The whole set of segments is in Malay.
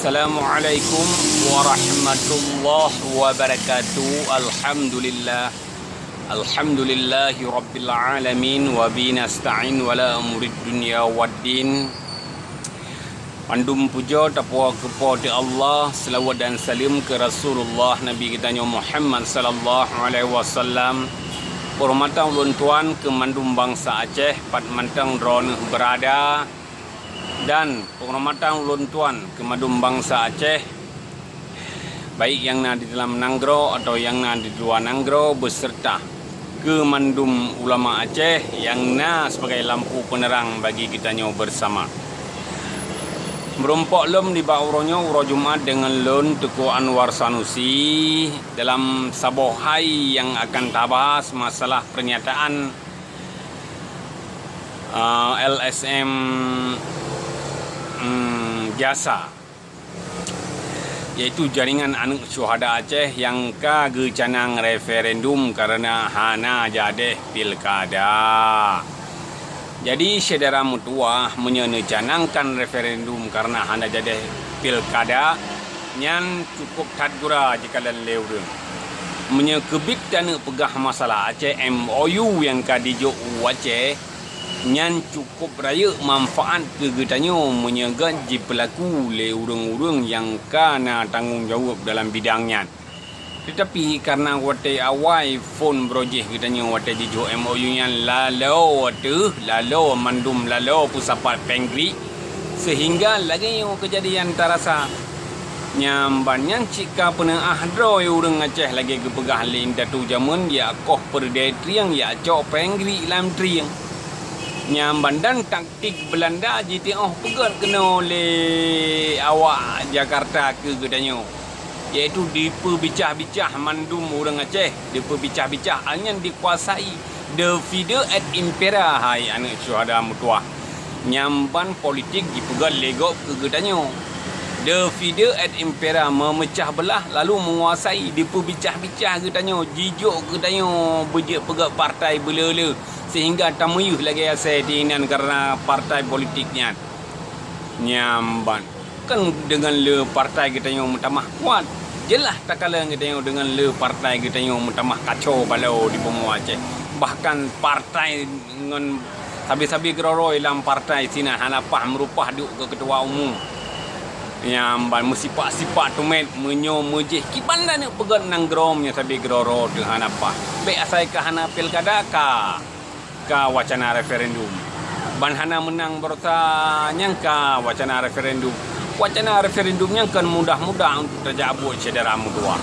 Assalamualaikum warahmatullahi wabarakatuh. Alhamdulillahi rabbil alamin wa bihi nasta'in wala umurid dunya waddin. Pandum puja tapwa kepada Allah, selawat dan salam ke Rasulullah Nabi kita Muhammad sallallahu alaihi wasallam. Hormatan ulun tuan ke mandum bangsa Aceh pat mantang dron berada, dan penghormatan ulun tuan ke mandum bangsa Aceh, baik yang di dalam Nanggro atau yang di luar Nanggro, beserta ke mandum ulama Aceh yang sebagai lampu penerang bagi kita bersama. Merompak lem di bawahnya uro Jumat dengan lon Tuku Anwar Sanusi dalam sabuh hai yang akan tabahas masalah pernyataan LSM jasa, yaitu jaringan anak syuhada Aceh yang kecanang referendum karena hana jadi pilkada. Jadi saudara mutua menyecanangkan referendum karena hana jadi pilkada nyan cukup tadgura jika dan lewreng menyekebik dan pegah masalah Aceh MOU yang kadijo Aceh nyan cukup raya manfaat kegetanya menyegaji pelaku le urang-urang yang kana tanggungjawab dalam bidangnya. Tetapi karena wate awai phone projek kitanya wate dijo MOU nya lalau mandum lalau pusapat pengri, sehingga lagi yang kejadian terasa nyambannya jika pernah droi urang Aceh lagi kepegah lin datu jamun ya koh perdai triang ya cok pengri lam triang nyamban dan taktik Belanda JTO pegat kena oleh awak Jakarta ke gedanya, iaitu diperbicah-bicah mandum orang Aceh, diperbicah-bicah hanya dikuasai de fide et impera hai anak syuhada mutua nyamban politik dipegat legok ke gedanya de fide et impera memecah belah lalu menguasai diperbicah-bicah gedanya jijuk gedanya bejek pegat partai bela-bela sehingga tamuyuh lagi asal diinan karena partai politiknya nyamban kan dengan le partai kita yang mutamah kuat jelah tak kala kita yang dengan le partai kita yang mutamah kacau balau di Bumi Aceh, bahkan partai dengan sabi-sabi geroroi dalam partai sina hanapah merupah duk ke ketua umum nyamban mesipak-sipak tumet menyo mejih kibanda nak pegat nang geromnya sabi geroro de hanapah be asai ka hana pilkada ka wacana referendum ban hana menang bertanya ka wacana referendumnya kan mudah-mudah untuk terjabut saudara mutua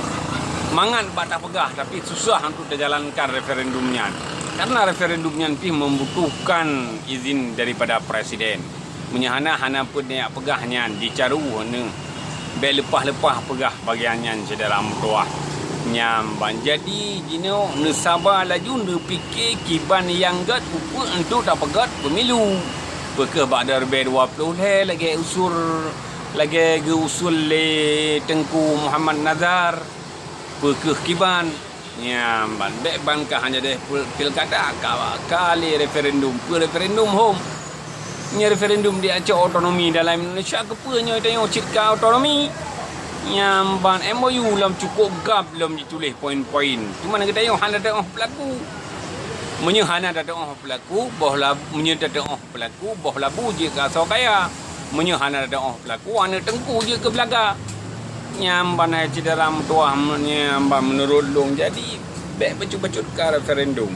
mangan bata pegah tapi susah untuk dijalankan referendumnya karena referendumnya nanti membutuhkan izin daripada presiden menyahana-hana punya pegahnya dicaru be lepah-lepah pegah bagiannya saudara mutua nyamban. Jadi gino nesaba laju ne fikir kiban yang gat upu untuk tak pegat pemilu pekeh badar B20 lagi usul le Tengku Muhammad Nazar pekeh kiban nyamban beban ka hanya deh pilkada kali referendum home nya referendum di Aceh otonomi dalam Indonesia kepenya tengok cipta otonomi nyamban MOU lam cukup gap lam ditulis poin-poin cuma nak kita hana dah pelaku menyehana dah pelaku bohla menyedada pelaku bohla bu je ka so kaya menyehana dah pelaku ana Tengku je ke belaga nyamban ai cedera mutuah nyamban menurut long. Jadi baik becut-becut ke referendum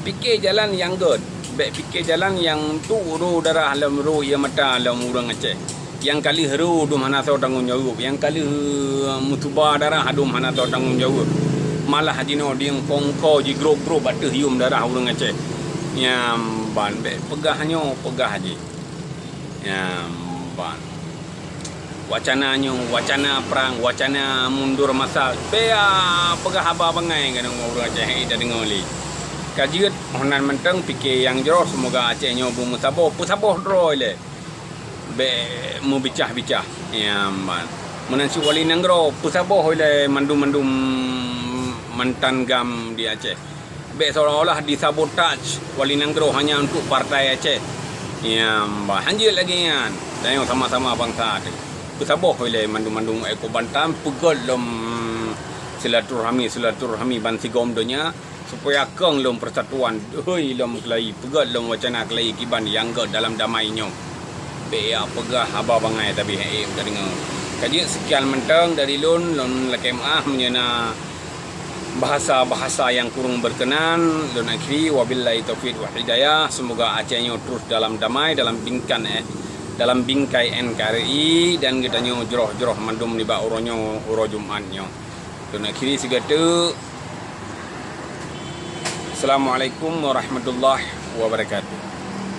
fikir jalan yang good, baik fikir jalan yang tu ro darah lam ro ya mata lam urang Aceh yang kali heru dum hana tahu tanggungjawab, yang kali mutuba darah adum hana tahu tanggungjawab, malah dino diang kongko ji grup-grup batu hium darah urang Aceh nyamban be pegah je nyamban wacana perang, wacana mundur masa be pegah aba bangai kan urang Aceh ida dengar li kajiat honan mentang fikir yang jero semoga Aceh nyobu musabah droi le be mu bicah-bicah nyamban menansi wali Nanggro pusaboh oleh mandum-mandum mantan gam di Aceh be seolah-olah disabotaj wali Nanggro hanya untuk partai Aceh nyamban hanjil lagi kan tengok sama-sama bangsa bersabar oleh mandung-mandung ekor Bantam pegot lom silaturahmi ban sigom donya supaya keng lom persatuan hoi lom kelai pegot lom wacana kelai kiban yang ke dalam damainya be pegah haba bangai tapi udah dengar kaji sekian mentang dari lon lakemah menyena bahasa-bahasa yang kurang berkenan. Lon akhiri wabillahi taufiq wa hidayah. Semoga Acehnya terus dalam damai, dalam bingkai NKRI dan kita nyo joroh-joroh mandum niba uronyo uro Jumatnyo. Lon akhiri segala. Assalamualaikum warahmatullahi wabarakatuh.